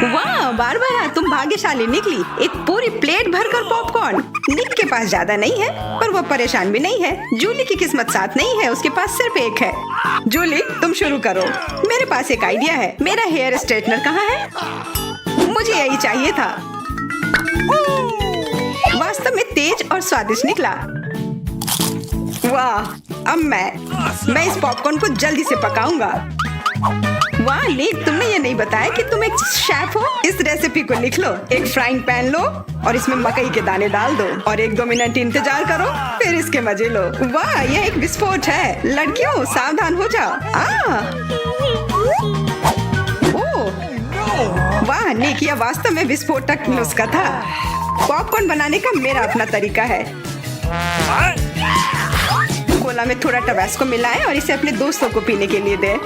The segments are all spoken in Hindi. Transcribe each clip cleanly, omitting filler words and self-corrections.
वाह बारबरा, तुम भाग्यशाली निकली। एक पूरी प्लेट भरकर पॉपकॉर्न। निक के पास ज्यादा नहीं है, पर वो परेशान भी नहीं है। जूली की किस्मत साथ नहीं है, उसके पास सिर्फ एक है। जूली, तुम शुरू करो। मेरे पास एक आइडिया है। मेरा हेयर स्ट्रेटनर कहाँ है? मुझे यही चाहिए था। वास्तव में तेज और स्वादिष्ट निकला। वाह, अब मैं इस पॉपकॉर्न को जल्दी से पकाऊंगा। वाह निक, तुमने ये नहीं बताया कि तुम एक शेफ हो। इस रेसिपी को लिख लो। एक फ्राइंग पैन लो और इसमें मकई के दाने डाल दो और 1-2 मिनट इंतजार करो, फिर इसके मजे लो। वाह, यह एक विस्फोट है। लड़कियों, सावधान हो जाओ। ओह, वाह निक, यह वास्तव में विस्फोटक नुस्खा था। पॉपकॉर्न बनाने का मेरा अपना तरीका है। कोला में थोड़ा टबास्को मिलाएं और इसे अपने दोस्तों को पीने के लिए दें।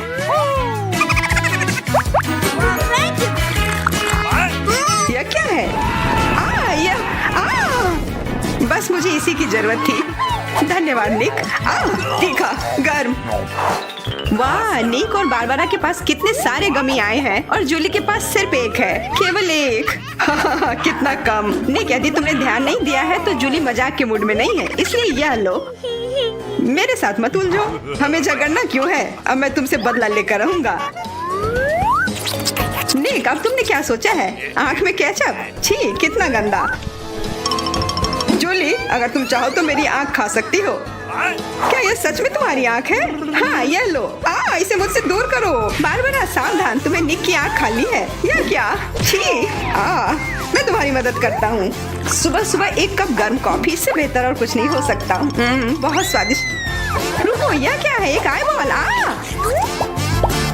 यह क्या है? बस मुझे इसी की जरूरत थी। धन्यवाद निक। तीखा, गर्म। वाह, निक और बारबरा के पास कितने सारे गमी आए हैं और जूली के पास सिर्फ एक है। केवल एक। कितना कम। निक, यदि तुमने ध्यान नहीं दिया है तो जूली मजाक के मूड में नहीं है, इसलिए यह लो। मेरे साथ मत उलझो। हमें झगड़ना क्यों है? अब मैं तुमसे बदला लेकर रहूंगा। निक, अब तुमने क्या सोचा है? आँख में केचप? छी, कितना गंदा। जूली, अगर तुम चाहो तो मेरी आँख खा सकती हो। क्या यह सच में तुम्हारी आँख है? हाँ, यह लो। इसे मुझसे दूर करो। बारबरा, सावधान, तुम्हें निक की आँख खाली है। यह क्या? छी। मैं तुम्हारी मदद करता हूँ। सुबह सुबह 1 कप गर्म कॉफी, इससे बेहतर और कुछ नहीं हो सकता। बहुत स्वादिष्ट। रुको, यह क्या है? एक आईबॉल।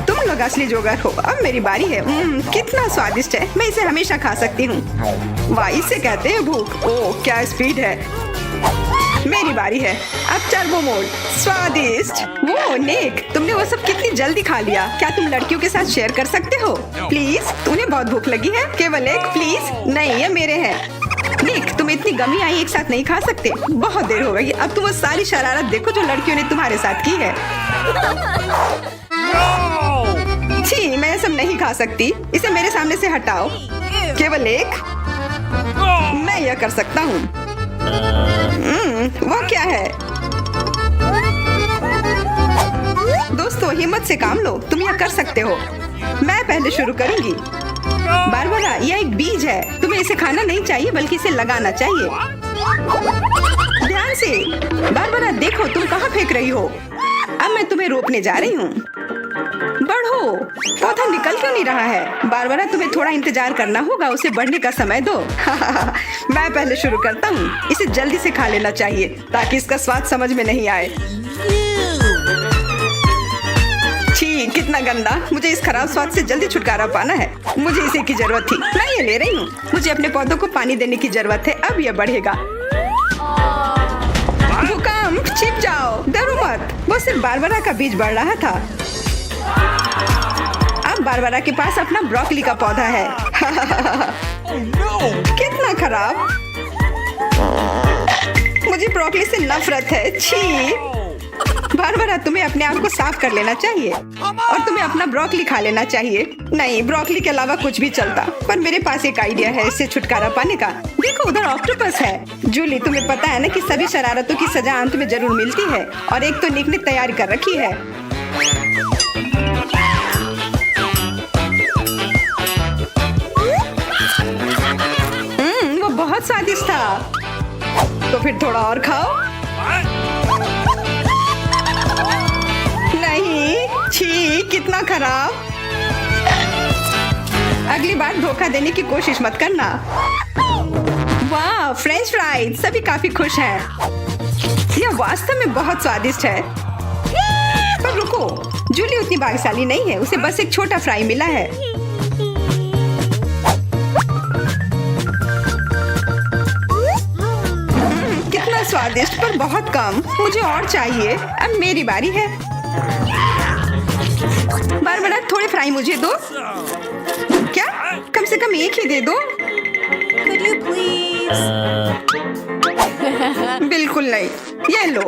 तुम लोग असली जोगर हो। अब मेरी बारी है। कितना स्वादिष्ट है। मैं इसे हमेशा खा सकती हूँ। वाह, इसे कहते हैं भूख। ओह, क्या स्पीड है। मेरी बारी है। अब टर्बो मोड। स्वादिष्ट। वो निक, तुमने वो सब कितनी जल्दी खा लिया। क्या तुम लड़कियों के साथ शेयर कर सकते हो? प्लीज, तुम्हें बहुत भूख लगी है? केवल एक? प्लीज। नहीं, ये मेरे हैं। निक, तुम इतनी गमी आई एक साथ नहीं खा सकते। बहुत देर हो गई। अब तुम वो सारी शरारत देखो जो लड़कियों ने तुम्हारे साथ की है। छी, मैं ये सब नहीं खा सकती। इसे मेरे सामने से हटाओ। केवल एक। मैं यह कर सकता हूँ। वो क्या है? दोस्तों, हिम्मत से काम लो। तुम यह कर सकते हो। मैं पहले शुरू करूंगी। बारबरा, यह एक बीज है। तुम्हें इसे खाना नहीं चाहिए, बल्कि इसे लगाना चाहिए। ध्यान से। बारबरा, देखो तुम कहाँ फेंक रही हो। अब मैं तुम्हें रोकने जा रही हूँ। बढ़ो। पौधा निकल क्यों नहीं रहा है? बारबरा, तुम्हें थोड़ा इंतजार करना होगा। उसे बढ़ने का समय दो। मैं पहले शुरू करता हूँ। इसे जल्दी से खा लेना चाहिए ताकि इसका स्वाद समझ में नहीं आए। छी, कितना गंदा। मुझे इस खराब स्वाद से जल्दी छुटकारा पाना है। मुझे इसे की जरूरत थी। मैं ये ले रही हूँ। मुझे अपने पौधों को पानी देने की जरूरत है। अब यह बढ़ेगा। भूकंप, छिप जाओ। डरो मत। वो सिर्फ बारबरा का बीज बढ़ रहा था। अब बारबरा के पास अपना ब्रोकली का पौधा है। कितना खराब। मुझे ब्रोकली से नफरत है। छी। बारबरा, तुम्हें अपने आप को साफ कर लेना चाहिए और तुम्हें अपना ब्रोकली खा लेना चाहिए। नहीं, ब्रोकली के अलावा कुछ भी चलता, पर मेरे पास एक आइडिया है इससे छुटकारा पाने का। देखो, उधर ऑक्टोपस है। जूली, तुम्हें पता है ना कि सभी शरारतों की सजा अंत में जरूर मिलती है, और एक तो निक ने तैयारी कर रखी है। वो बहुत स्वादिष्ट था। तो फिर थोड़ा और खाओ। नहीं, छी, कितना खराब। अगली बार धोखा देने की कोशिश मत करना। वाह, फ्रेंच फ्राइज। सभी काफी खुश हैं। यह वास्तव में बहुत स्वादिष्ट है। पर रुको, जूली उतनी भाग्यशाली नहीं है। उसे बस एक छोटा फ्राई मिला है। कितना स्वादिष्ट, पर बहुत कम। मुझे और चाहिए। अब मेरी बारी है। बारबरा, थोड़े फ्राई मुझे दो। क्या? कम से कम एक ही दे दो। Could you please? बिल्कुल नहीं। ये लो।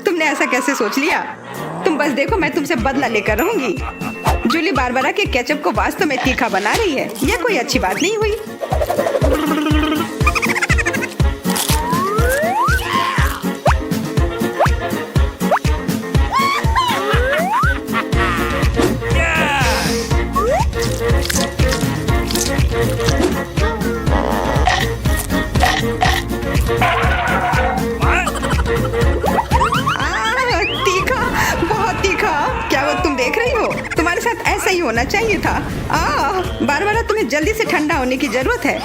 तुमने ऐसा कैसे सोच लिया? तुम बस देखो, मैं तुमसे बदला लेकर रहूंगी। जूली बारबरा के केचप को वास्तव में तीखा बना रही है। यह कोई अच्छी बात नहीं हुई। ऐसा ही होना चाहिए था। बारबरा, तुम्हें जल्दी से ठंडा होने की जरूरत है,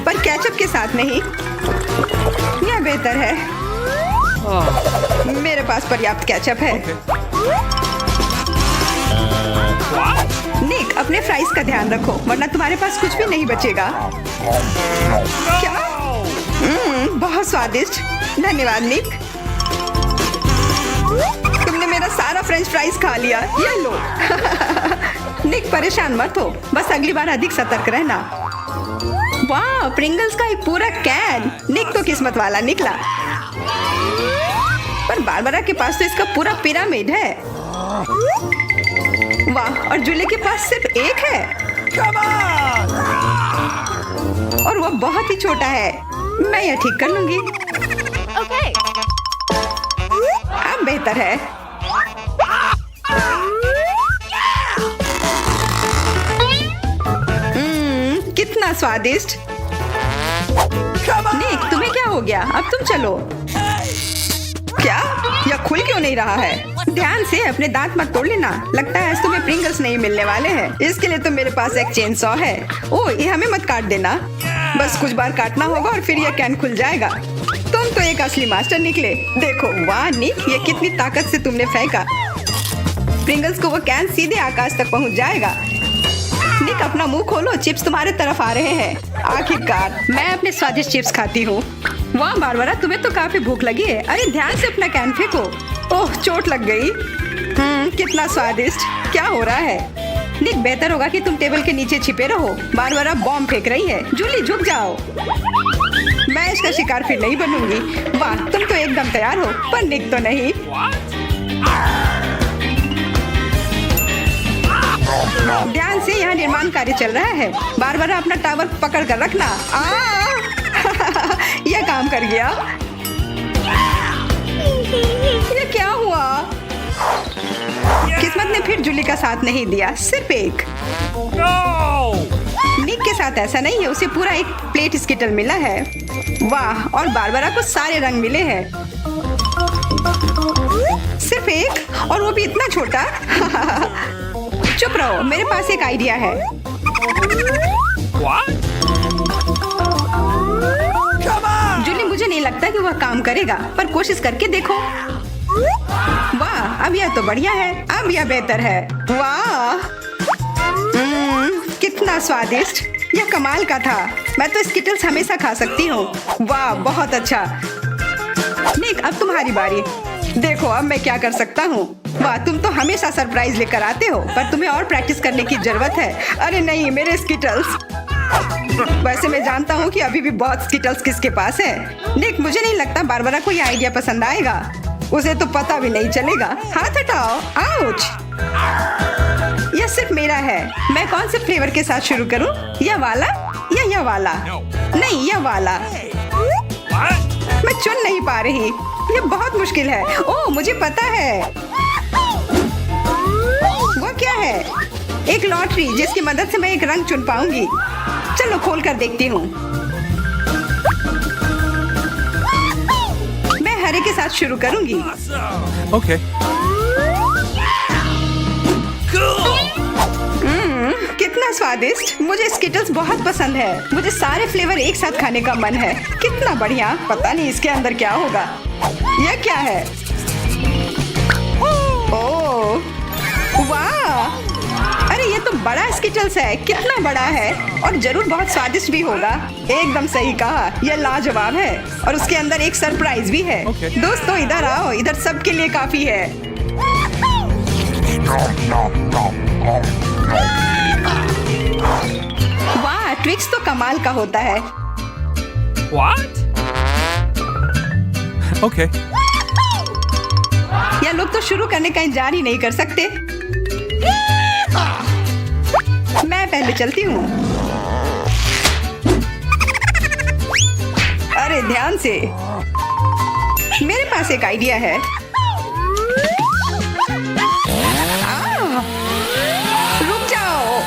पर केचप के साथ नहीं। यह बेहतर है। मेरे पास पर्याप्त केचप है। निक, अपने फ्राइज का ध्यान रखो, वरना तुम्हारे पास कुछ भी नहीं बचेगा। क्या? बहुत स्वादिष्ट। धन्यवाद निक। तुमने मेरा सारा फ्रेंच फ्राइज खा लिया। ये लो। निक, परेशान मत हो, बस अगली बार अधिक सतर्क रहना। वाह, प्रिंगल्स का एक पूरा कैन। निक तो किस्मत वाला निकला। पर बारबरा के पास तो इसका पूरा पिरामिड है। वाह, और जूली के पास सिर्फ एक है। और वह बहुत ही छोटा है। मैं यह ठीक कर लूंगी। Okay. अब बेहतर है। कितना स्वादिष्ट। निक, तुम्हें क्या हो गया? अब तुम चलो। क्या? यह खुल क्यों नहीं रहा है? ध्यान से, अपने दांत मत तोड़ लेना। लगता है आज तुम्हें प्रिंगल्स नहीं मिलने वाले हैं। इसके लिए तो मेरे पास एक चेन सॉ है। ओह, ये हमें मत काट देना। बस कुछ बार काटना होगा और फिर यह कैन खुल जाएगा। तुम तो एक असली मास्टर निकले। देखो, वाह निक, ये कितनी ताकत से तुमने फेंका। प्रिंगल्स को वो कैन सीधे आकाश तक पहुंच जाएगा। निक, अपना मुंह खोलो, चिप्स तुम्हारे तरफ आ रहे हैं। आखिरकार मैं अपने स्वादिष्ट चिप्स खाती हूँ। वाह बारबरा, तुम्हें तो काफी भूख लगी है। अरे ध्यान से अपना कैन फेंको। ओह, चोट लग गई। कितना स्वादिष्ट। क्या हो रहा है? निक, बेहतर होगा कि तुम टेबल के नीचे छिपे रहो। बारबरा बॉम्ब फेंक रही है। जूली, झुक जाओ। मैं इसका शिकार फिर नहीं बनूंगी। वाह, तुम तो एकदम तैयार हो, पर निक तो नहीं। ध्यान से, यहाँ निर्माण कार्य चल रहा है। बारबरा, अपना टावर पकड़ कर रखना। यह काम कर गया। ये क्या हुआ? किस्मत ने फिर जूली का साथ नहीं दिया, सिर्फ एक। निक के साथ ऐसा नहीं है, उसे पूरा एक प्लेट स्किटल मिला है। वाह, और बारबरा को सारे रंग मिले हैं। सिर्फ एक, और वो भी इतना छोटा। चुप रहो, मेरे पास एक आइडिया है। जूली, मुझे नहीं लगता कि वह काम करेगा, पर कोशिश करके देखो। वाह, अब यह तो बढ़िया है। अब यह बेहतर है। वाह, कितना स्वादिष्ट। यह कमाल का था। मैं तो स्किटल्स हमेशा खा सकती हूँ। वाह, बहुत अच्छा। निक, अब तुम्हारी बारी। देखो अब मैं क्या कर सकता हूँ। वाह, तुम तो हमेशा सरप्राइज लेकर आते हो, पर तुम्हें और प्रैक्टिस करने की जरूरत है। अरे नहीं, मेरे स्किटल्स। वैसे मैं जानता हूँ कि अभी भी बहुत स्किटल्स किसके पास है। निक, मुझे नहीं लगता बारबरा को यह आइडिया पसंद आएगा। उसे तो पता भी नहीं चलेगा। हाथ हटाओ। आउच। यह सिर्फ मेरा है। मैं कौन से फ्लेवर के साथ शुरू करूँ? यह वाला या यह वाला? नहीं, यह वाला। मैं चुन नहीं पा रही। यह बहुत मुश्किल है। ओह, मुझे पता है। वो क्या है? एक लॉटरी जिसकी मदद से मैं एक रंग चुन पाऊंगी। चलो खोल कर देखती हूँ। मैं हरे के साथ शुरू करूंगी। Okay. कितना स्वादिष्ट। मुझे स्किटल्स बहुत पसंद है। मुझे सारे फ्लेवर एक साथ खाने का मन है। कितना बढ़िया। पता नहीं इसके अंदर क्या होगा। यह क्या है? ओह, वाह, अरे ये तो बड़ा स्किटल्स है। कितना बड़ा है, और जरूर बहुत स्वादिष्ट भी होगा। एकदम सही कहा, यह लाजवाब है, और उसके अंदर एक सरप्राइज भी है। Okay. दोस्तों इधर आओ, इधर सबके लिए काफी है। वाह, ट्विक्स तो कमाल का होता है। What? Okay. यह ये लोग तो शुरू करने का इंतजार ही नहीं कर सकते। मैं पहले चलती हूँ। अरे ध्यान से, मेरे पास एक आइडिया है। रुक जाओ।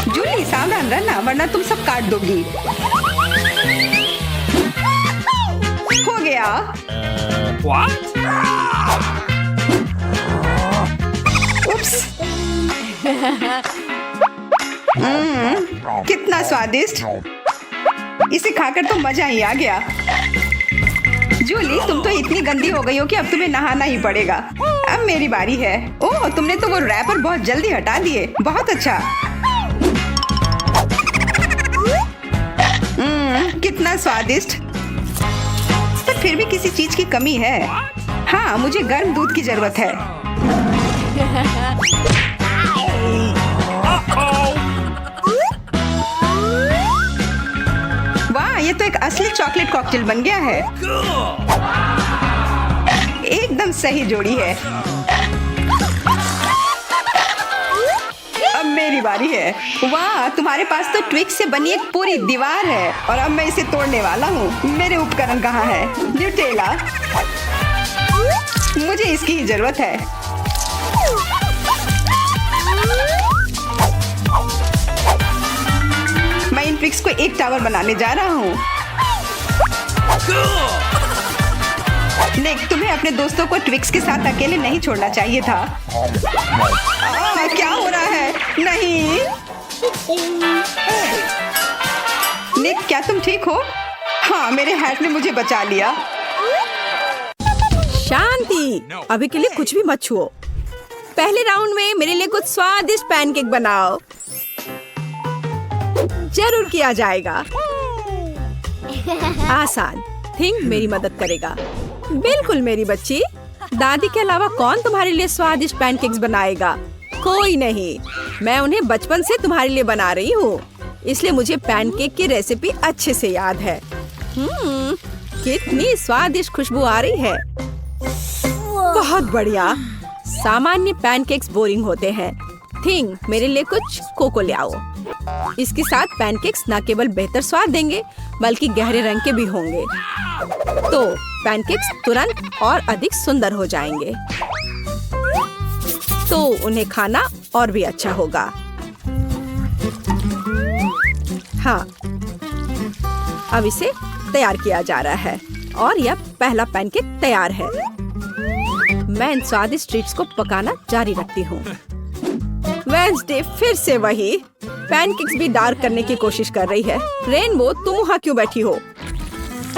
जूली सावधान रहना वरना तुम सब काट दोगी। हो गया। उप्स। कितना स्वादिष्ट। इसे खाकर तो मजा ही आ गया। जूली तुम तो इतनी गंदी हो गई हो कि अब तुम्हें नहाना ही पड़ेगा। अब मेरी बारी है। ओह तुमने तो वो रैपर बहुत जल्दी हटा दिए। बहुत अच्छा। कितना स्वादिष्ट। पर फिर भी किसी चीज की कमी है। हाँ मुझे गर्म दूध की जरूरत है। वाह ये तो एक असली चॉकलेट कॉकटेल बन गया है। एकदम सही जोड़ी है। अब मेरी बारी है। वाह तुम्हारे पास तो ट्विक्स से बनी एक पूरी दीवार है और अब मैं इसे तोड़ने वाला हूँ। मेरे उपकरण कहाँ है? न्यूटेला। मुझे इसकी ही जरूरत है। मैं इन ट्विक्स को एक टावर बनाने जा रहा हूँ। निक तुम्हें अपने दोस्तों को ट्विक्स के साथ अकेले नहीं छोड़ना चाहिए था। क्या हो रहा है? नहीं निक क्या तुम ठीक हो? हाँ मेरे हैट ने मुझे बचा लिया। शांति, अभी के लिए कुछ भी मत छुओ। पहले राउंड में मेरे लिए कुछ स्वादिष्ट पैनकेक बनाओ। जरूर किया जाएगा। आसान। थिंक मेरी मदद करेगा। बिल्कुल मेरी बच्ची। दादी के अलावा कौन तुम्हारे लिए स्वादिष्ट पैनकेक्स बनाएगा? कोई नहीं। मैं उन्हें बचपन से तुम्हारे लिए बना रही हूँ, इसलिए मुझे पैनकेक की रेसिपी अच्छे से याद है। कितनी स्वादिष्ट खुशबू आ रही है। बहुत बढ़िया। सामान्य पैनकेक्स बोरिंग होते हैं। थिंक मेरे लिए कुछ कोको ले आओ। इसके साथ पैनकेक्स न केवल बेहतर स्वाद देंगे बल्कि गहरे रंग के भी होंगे, तो पैनकेक्स तुरंत और अधिक सुंदर हो जाएंगे। तो उन्हें खाना और भी अच्छा होगा। हाँ अब इसे तैयार किया जा रहा है और यह पहला पैनकेक तैयार है। मैं इन स्वादिष्ट ट्रीट्स को पकाना जारी रखती हूँ। वेडनेसडे फिर से वही। पैनकेक्स भी डार्क करने की कोशिश कर रही है। रेनबो तुम वहाँ क्यों बैठी हो?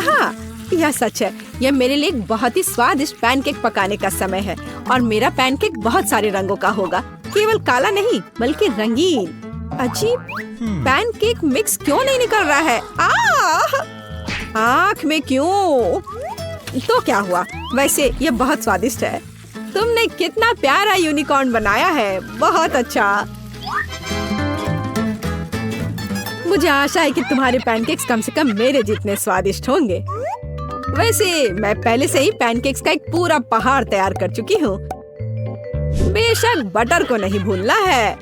हाँ यह सच है। यह मेरे लिए एक बहुत ही स्वादिष्ट पैनकेक पकाने का समय है और मेरा पैनकेक बहुत सारे रंगों का होगा, केवल काला नहीं बल्कि रंगीन। अजीब, पैनकेक मिक्स क्यों नहीं निकल रहा है? आँख में क्यों? तो क्या हुआ? वैसे यह बहुत स्वादिष्ट है। तुमने कितना प्यारा यूनिकॉर्न बनाया है। बहुत अच्छा। मुझे आशा है कि तुम्हारे पैनकेक्स कम से कम मेरे जितने स्वादिष्ट होंगे। वैसे मैं पहले से ही पैनकेक्स का एक पूरा पहाड़ तैयार कर चुकी हूँ। बेशक बटर को नहीं भूलना है।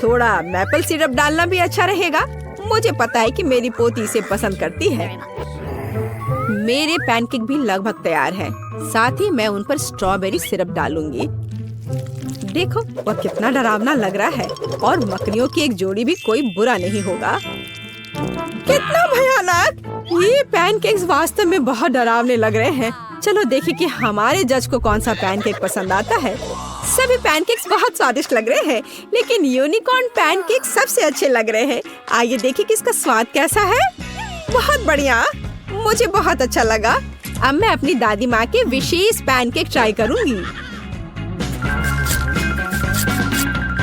थोड़ा मैपल सिरप डालना भी अच्छा रहेगा। मुझे पता है कि मेरी पोती इसे पसंद करती है। मेरे पैनकेक भी लगभग तैयार है। साथ ही मैं उन पर स्ट्रॉबेरी सिरप डालूंगी। देखो वह कितना डरावना लग रहा है और मकड़ियों की एक जोड़ी भी कोई बुरा नहीं होगा। कितना भयानक! ये पैनकेक्स वास्तव में बहुत डरावने लग रहे हैं। चलो देखें कि हमारे जज को कौन सा पैनकेक पसंद आता है। सभी पैनकेक्स बहुत स्वादिष्ट लग रहे हैं, लेकिन यूनिकॉर्न पैनकेक सबसे अच्छे लग रहे हैं। आइए देखें कि इसका स्वाद कैसा है। बहुत बढ़िया, मुझे बहुत अच्छा लगा। अब मैं अपनी दादी माँ के विशेष पैनकेक ट्राई करूंगी।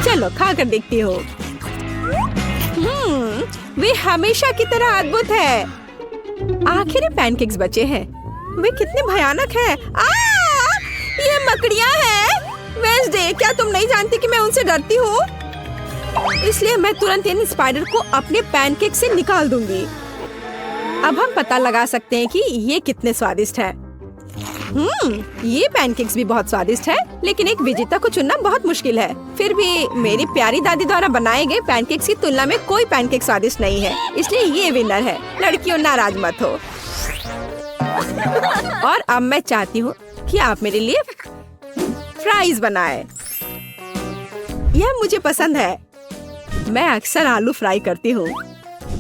चलो खाकर देखती हूँ। वे हमेशा की तरह अद्भुत है। आखिर ये पैनकेक्स बचे हैं। वे कितने भयानक हैं। ये मकड़ियाँ हैं। वेडनेसडे, क्या तुम नहीं जानती कि मैं उनसे डरती हूँ? इसलिए मैं तुरंत इन स्पाइडर को अपने पैनकेक से निकाल दूंगी। अब हम पता लगा सकते हैं कि ये कितने स्वादिष्ट हैं। ये पैनकेक्स भी बहुत स्वादिष्ट है, लेकिन एक विजेता को चुनना बहुत मुश्किल है। फिर भी मेरी प्यारी दादी द्वारा बनाए गए पैनकेक्स की तुलना में कोई पैनकेक स्वादिष्ट नहीं है, इसलिए ये विनर है। लड़कियों नाराज मत हो। और अब मैं चाहती हूँ कि आप मेरे लिए फ्राइज बनाए। यह मुझे पसंद है। मैं अक्सर आलू फ्राई करती हूँ।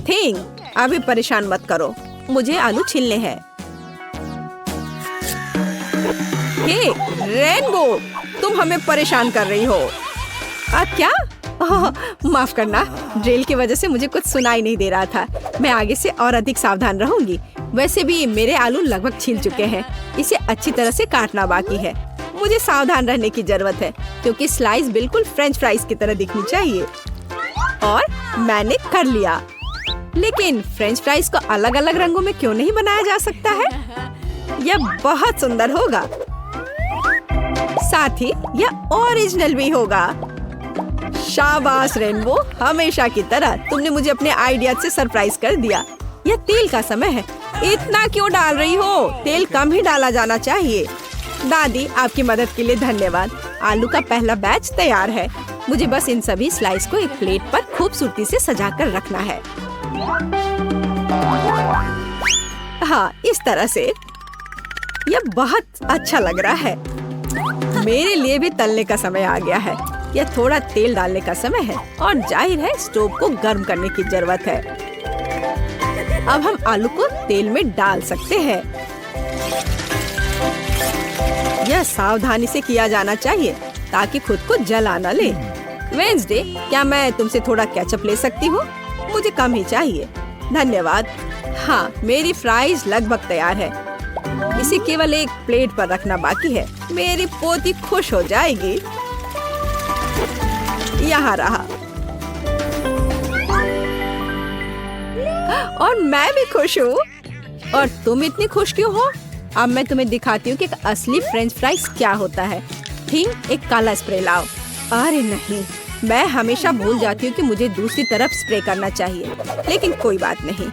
थिंग, अभी परेशान मत करो, मुझे आलू छीलने हैं। हे रेनबो, तुम हमें परेशान कर रही हो। क्या? माफ करना, ड्रिल की वजह से मुझे कुछ सुनाई नहीं दे रहा था। मैं आगे से और अधिक सावधान रहूंगी। वैसे भी मेरे आलू लगभग छिल चुके हैं, इसे अच्छी तरह से काटना बाकी है। मुझे सावधान रहने की जरूरत है क्योंकि स्लाइस बिल्कुल फ्रेंच फ्राइज की तरह दिखनी चाहिए। और मैंने कर लिया। लेकिन फ्रेंच फ्राइज को अलग अलग रंगों में क्यों नहीं बनाया जा सकता है? यह बहुत सुंदर होगा, साथ ही यह ओरिजिनल भी होगा। शाबाश रेनबो, हमेशा की तरह तुमने मुझे अपने आइडिया से सरप्राइज कर दिया। यह तेल का समय है। इतना क्यों डाल रही हो? तेल कम ही डाला जाना चाहिए। दादी, आपकी मदद के लिए धन्यवाद। आलू का पहला बैच तैयार है। मुझे बस इन सभी स्लाइस को एक प्लेट पर खूबसूरती से सजाकर रखना है। हाँ, इस तरह से। यह बहुत अच्छा लग रहा है। मेरे लिए भी तलने का समय आ गया है। यह थोड़ा तेल डालने का समय है और जाहिर है स्टोव को गर्म करने की जरूरत है। अब हम आलू को तेल में डाल सकते हैं। यह सावधानी से किया जाना चाहिए ताकि खुद को जला न ले। वेंसडे, क्या मैं तुमसे थोड़ा केचप ले सकती हूँ? मुझे कम ही चाहिए। धन्यवाद। हाँ, मेरी फ्राइज लगभग तैयार है। इसे केवल एक प्लेट पर रखना बाकी है। मेरी पोती खुश हो जाएगी। यहाँ रहा। और मैं भी खुश हूँ। और तुम इतनी खुश क्यों हो? अब मैं तुम्हें दिखाती हूँ कि एक असली फ्रेंच फ्राइज क्या होता है। ठीक, एक काला स्प्रे लाओ। अरे नहीं, मैं हमेशा भूल जाती हूँ कि मुझे दूसरी तरफ स्प्रे करना चाहिए, लेकिन कोई बात नहीं।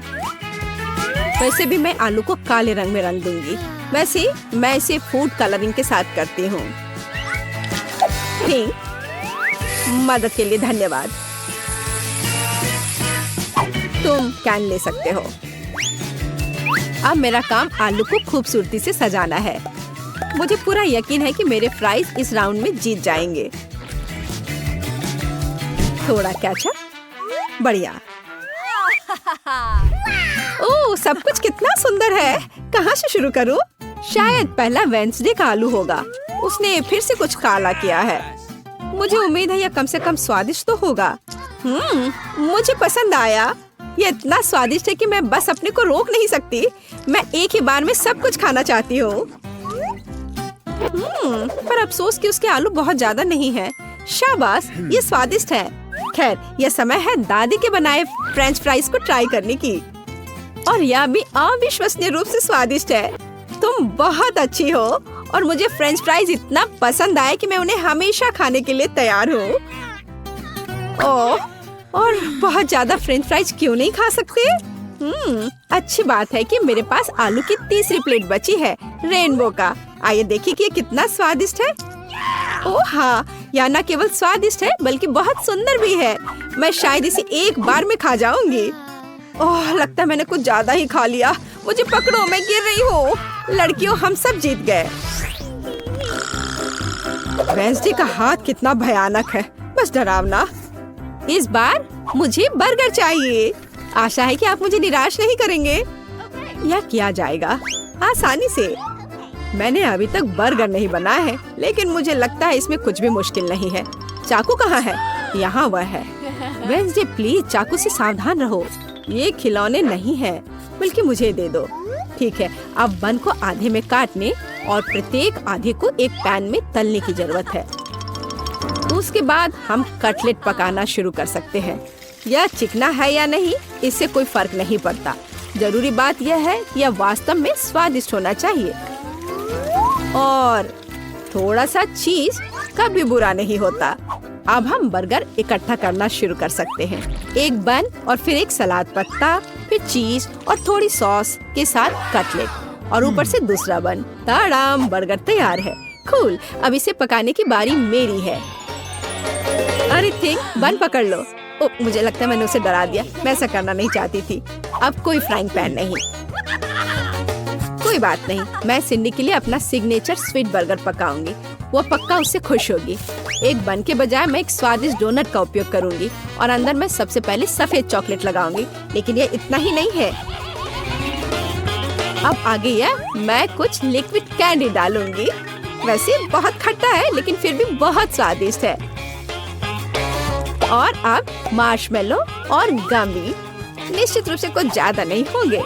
वैसे भी मैं आलू को काले रंग में रंग दूंगी। वैसे मैं इसे फूड कलरिंग के साथ करती हूँ। ठीक, मदद के लिए धन्यवाद। तुम कैन ले सकते हो। अब मेरा काम आलू को खूबसूरती से सजाना है। मुझे पूरा यकीन है कि मेरे फ्राइज इस राउंड में जीत जाएंगे। थोड़ा केचप, बढ़िया। ओह, सब कुछ कितना सुंदर है। कहाँ से शुरू करूँ? शायद पहला वेंसडे का आलू होगा। उसने फिर से कुछ काला किया है। मुझे उम्मीद है यह कम से कम स्वादिष्ट तो होगा। मुझे पसंद आया। ये इतना स्वादिष्ट है कि मैं बस अपने को रोक नहीं सकती। मैं एक ही बार में सब कुछ खाना चाहती हूँ। पर अफसोस कि उसके आलू बहुत ज्यादा नहीं हैं। शाबाश, ये स्वादिष्ट है। खैर, यह समय है दादी के बनाए फ्रेंच फ्राइज को ट्राई करने की। और यह भी अविश्वसनीय रूप से स्वादिष्ट है। तुम बहुत अच्छी हो और मुझे फ्रेंच फ्राइज इतना पसंद आए कि मैं उन्हें हमेशा खाने के लिए तैयार हूँ। ओह, और बहुत ज्यादा फ्रेंच फ्राइज क्यों नहीं खा सकते? अच्छी बात है कि मेरे पास आलू की तीसरी प्लेट बची है, रेनबो का। आइए देखिए कि ये कितना स्वादिष्ट है। ओह हाँ, यह न केवल स्वादिष्ट है बल्कि बहुत सुंदर भी है। मैं शायद इसे एक बार में खा जाऊंगी। ओह, लगता है मैंने कुछ ज्यादा ही खा लिया। मुझे पकड़ो, मैं गिर रही हूँ। लड़कियों, हम सब जीत गए। वेंसडे का हाथ कितना भयानक है, बस डरावना। इस बार मुझे बर्गर चाहिए। आशा है कि आप मुझे निराश नहीं करेंगे। यह किया जाएगा आसानी से। मैंने अभी तक बर्गर नहीं बनाया है, लेकिन मुझे लगता है इसमें कुछ भी मुश्किल नहीं है। चाकू कहाँ है? यहाँ वह है। वेंसडे, प्लीज चाकू से सावधान रहो। ये खिलौने नहीं है, बल्कि मुझे दे दो। ठीक है, अब बन को आधे में काटने और प्रत्येक आधे को एक पैन में तलने की जरूरत है। उसके बाद हम कटलेट पकाना शुरू कर सकते हैं। यह चिकना है या नहीं, इससे कोई फर्क नहीं पड़ता। जरूरी बात यह है कि यह वास्तव में स्वादिष्ट होना चाहिए। और थोड़ा सा चीज कभी बुरा नहीं होता। अब हम बर्गर इकट्ठा करना शुरू कर सकते हैं। एक बन और फिर एक सलाद पत्ता, फिर चीज और थोड़ी सॉस के साथ कटलेट। और ऊपर से दूसरा बन। ताड़ाम, बर्गर तैयार है। कूल, अब इसे पकाने की बारी मेरी है। अरे थिंग, बन पकड़ लो। ओ, मुझे लगता है मैंने उसे डरा दिया। मैं ऐसा करना नहीं चाहती थी। अब कोई फ्राइंग पैन नहीं। कोई बात नहीं, मैं सिंडी के लिए अपना सिग्नेचर स्वीट बर्गर पकाऊंगी। वो पक्का उससे खुश होगी। एक बन के बजाय मैं एक स्वादिष्ट डोनट का उपयोग करूंगी और अंदर मैं सबसे पहले सफेद चॉकलेट लगाऊंगी। लेकिन ये इतना ही नहीं है। अब आगे मैं कुछ लिक्विड कैंडी डालूंगी। वैसे बहुत खट्टा है लेकिन फिर भी बहुत स्वादिष्ट है। और अब मार्शमेलो और गमी। निश्चित रूप से कुछ ज्यादा नहीं होंगे।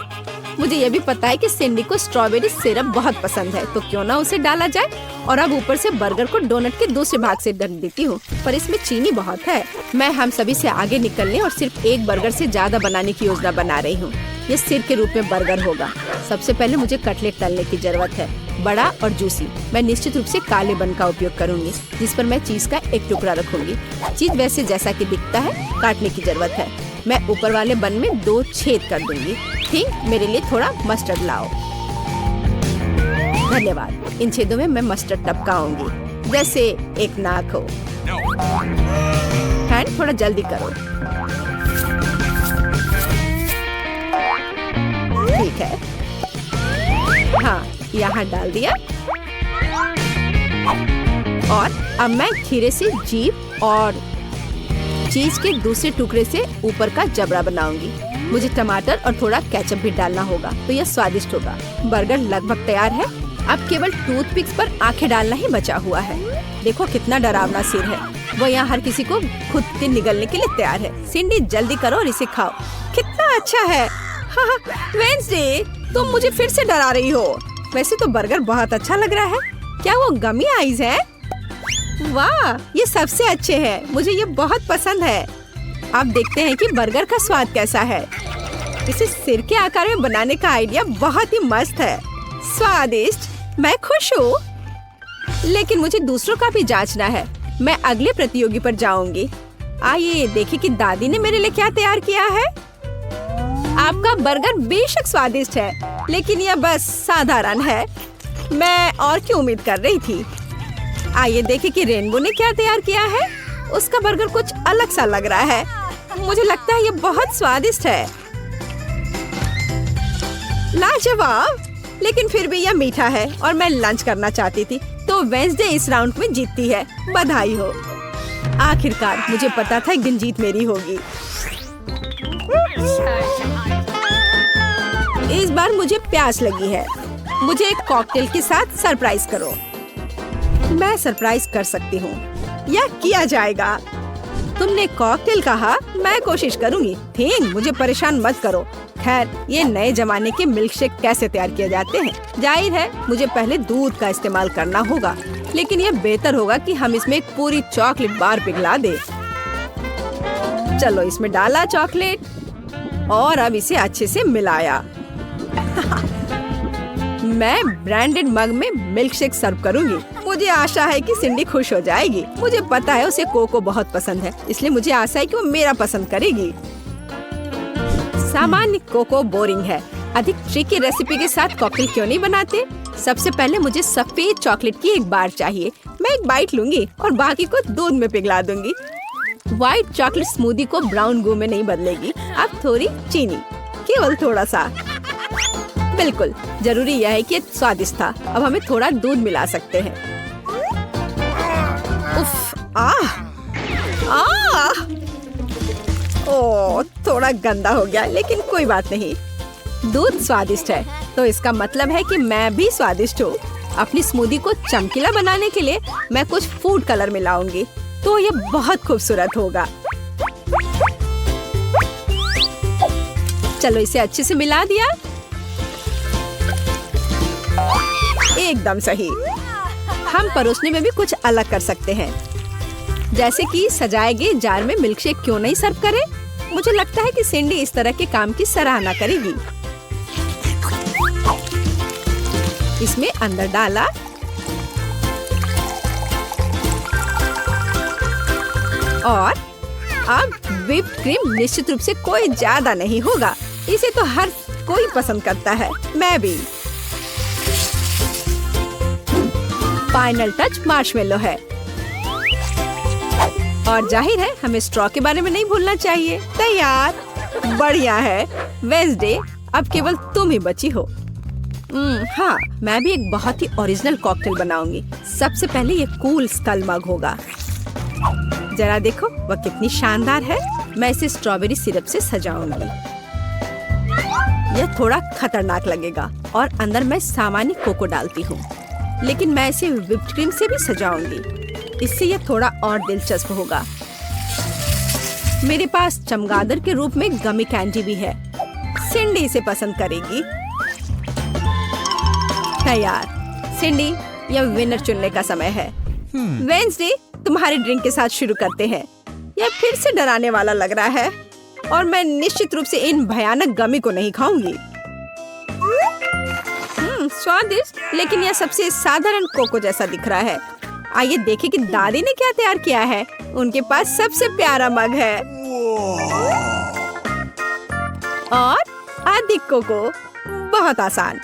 मुझे ये भी पता है कि सिंडी को स्ट्रॉबेरी सिरप बहुत पसंद है, तो क्यों ना उसे डाला जाए। और अब ऊपर से बर्गर को डोनट के दूसरे भाग से ढक देती हूँ, पर इसमें चीनी बहुत है। मैं हम सभी से आगे निकलने और सिर्फ एक बर्गर से ज्यादा बनाने की योजना बना रही हूँ। ये सिर के रूप में बर्गर होगा। सबसे पहले मुझे कटलेट तलने की जरूरत है, बड़ा और जूसी। मैं निश्चित रूप से काले बन का उपयोग करूंगी, जिस पर मैं चीज का एक टुकड़ा रखूंगी। चीज वैसे जैसा कि दिखता है, काटने की जरूरत है। मैं ऊपर वाले बन में 2 छेद कर दूंगी। ठीक, मेरे लिए थोड़ा मस्टर्ड लाओ। धन्यवाद। इन छेदों में मैं मस्टर्ड टपकाऊंगी, जैसे एक नाक हो। हैंड, थोड़ा जल्दी करो। ठीक है, हाँ, यहाँ डाल दिया। और अब मैं खीरे से जीभ और चीज के दूसरे टुकड़े से ऊपर का जबड़ा बनाऊंगी। मुझे टमाटर और थोड़ा केचप भी डालना होगा, तो यह स्वादिष्ट होगा। बर्गर लगभग तैयार है। अब केवल टूथपिक्स पर आंखें डालना ही बचा हुआ है। देखो कितना डरावना सिर है। वो यहाँ हर किसी को खुद के निगलने के लिए तैयार है। सिंडी, जल्दी करो और इसे खाओ। कितना अच्छा है। हाँ, वेंसडे, तुम मुझे फिर से डरा रही हो। वैसे तो बर्गर बहुत अच्छा लग रहा है। क्या वो गमी आइज है? वाह, ये सबसे अच्छे हैं। मुझे ये बहुत पसंद है। अब देखते हैं कि बर्गर का स्वाद कैसा है। इसे सिर के आकार में बनाने का आइडिया बहुत ही मस्त है। स्वादिष्ट, मैं खुश हूँ। लेकिन मुझे दूसरों का भी जांचना है। मैं अगले प्रतियोगी पर जाऊंगी। आइए देखें कि दादी ने मेरे लिए क्या तैयार किया है। आपका बर्गर बेशक स्वादिष्ट है, लेकिन यह बस साधारण है। मैं और क्या उम्मीद कर रही थी। आइए देखें कि रेनबो ने क्या तैयार किया है। उसका बर्गर कुछ अलग सा लग रहा है। मुझे लगता है ये बहुत स्वादिष्ट है। लाजवाब, लेकिन फिर भी यह मीठा है और मैं लंच करना चाहती थी, तो वेंसडे इस राउंड में जीतती है। बधाई हो। आखिरकार मुझे पता था एक दिन जीत मेरी होगी। इस बार मुझे प्यास लगी है। मुझे एक कॉकटेल के साथ सरप्राइज करो। मैं सरप्राइज कर सकती हूँ या किया जाएगा। तुमने कॉकटेल कहा, मैं कोशिश करूँगी। थिंग, मुझे परेशान मत करो। खैर, ये नए जमाने के मिल्कशेक कैसे तैयार किए जाते हैं? जाहिर है मुझे पहले दूध का इस्तेमाल करना होगा, लेकिन ये बेहतर होगा कि हम इसमें एक पूरी चॉकलेट बार पिघला दे। चलो, इसमें डाला चॉकलेट और अब इसे अच्छे से मिलाया। मैं ब्रांडेड मग में मिल्कशेक सर्व करूंगी। मुझे आशा है कि सिंडी खुश हो जाएगी। मुझे पता है उसे कोको बहुत पसंद है, इसलिए मुझे आशा है कि वो मेरा पसंद करेगी। सामान्य कोको बोरिंग है। अधिक ट्रिकी रेसिपी के साथ कॉकटेल क्यों नहीं बनाते? सबसे पहले मुझे सफेद चॉकलेट की एक बार चाहिए। मैं एक बाइट लूंगी और बाकी को दूध में पिघला दूंगी। व्हाइट चॉकलेट स्मूदी को ब्राउन गू में नहीं बदलेगी। अब थोड़ी चीनी, केवल थोड़ा सा। बिल्कुल, जरूरी यह है कि ये स्वादिष्ट था। अब हमें थोड़ा दूध मिला सकते हैं। उफ, ओह, थोड़ा गंदा हो गया, लेकिन कोई बात नहीं। दूध स्वादिष्ट है, तो इसका मतलब है कि मैं भी स्वादिष्ट हूँ। अपनी स्मूदी को चमकीला बनाने के लिए मैं कुछ फूड कलर मिलाऊंगी, तो ये बहुत खूबसूरत होगा। चलो, इसे अच्छे से मिला दिया। एकदम सही। हम परोसने में भी कुछ अलग कर सकते हैं, जैसे कि सजाए गए जार में मिल्कशेक क्यों नहीं सर्व करें? मुझे लगता है कि सिंडी इस तरह के काम की सराहना करेगी। इसमें अंदर डाला और अब व्हिप्ड क्रीम निश्चित रूप से कोई ज्यादा नहीं होगा। इसे तो हर कोई पसंद करता है, मैं भी। फाइनल टच मार्शमेलो है। और जाहिर है हमें स्ट्रॉ के बारे में नहीं भूलना चाहिए। तैयार? बढ़िया है। वेंसडे, अब केवल तुम ही बची हो। हाँ, मैं भी एक बहुत ही ओरिजिनल कॉकटेल बनाऊंगी। सबसे पहले ये कूल स्कल मग होगा। जरा देखो वह कितनी शानदार है। मैं इसे स्ट्रॉबेरी सिरप से सजाऊंगी। यह थोड़ा खतरनाक लगेगा और अंदर मैं सामान्य कोको डालती हूँ, लेकिन मैं इसे व्हिप्ड क्रीम से भी सजाऊंगी। इससे यह थोड़ा और दिलचस्प होगा। मेरे पास चमगादड़ के रूप में गमी कैंडी भी है। सिंडी इसे पसंद करेगी। तैयार? सिंडी, यह विनर चुनने का समय है। वेंसडे, तुम्हारे ड्रिंक के साथ शुरू करते हैं। यह फिर से डराने वाला लग रहा है और मैं निश्चित रूप से इन भयानक गमी को नहीं खाऊंगी। स्वादिष्ट, लेकिन यह सबसे साधारण कोको जैसा दिख रहा है। आइए देखें कि दादी ने क्या तैयार किया है। उनके पास सबसे प्यारा मग है और अधिक कोको। बहुत आसान।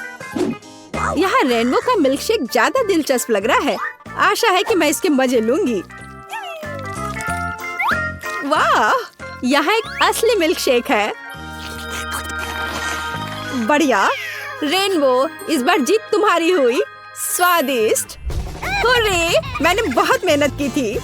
यहाँ रेनबो का मिल्कशेक ज्यादा दिलचस्प लग रहा है। आशा है कि मैं इसके मजे लूंगी। वाह, यहाँ एक असली मिल्कशेक है। बढ़िया। रेनबो, इस बार जीत तुम्हारी हुई। स्वादिष्ट। हुर्रे, मैंने बहुत मेहनत की थी।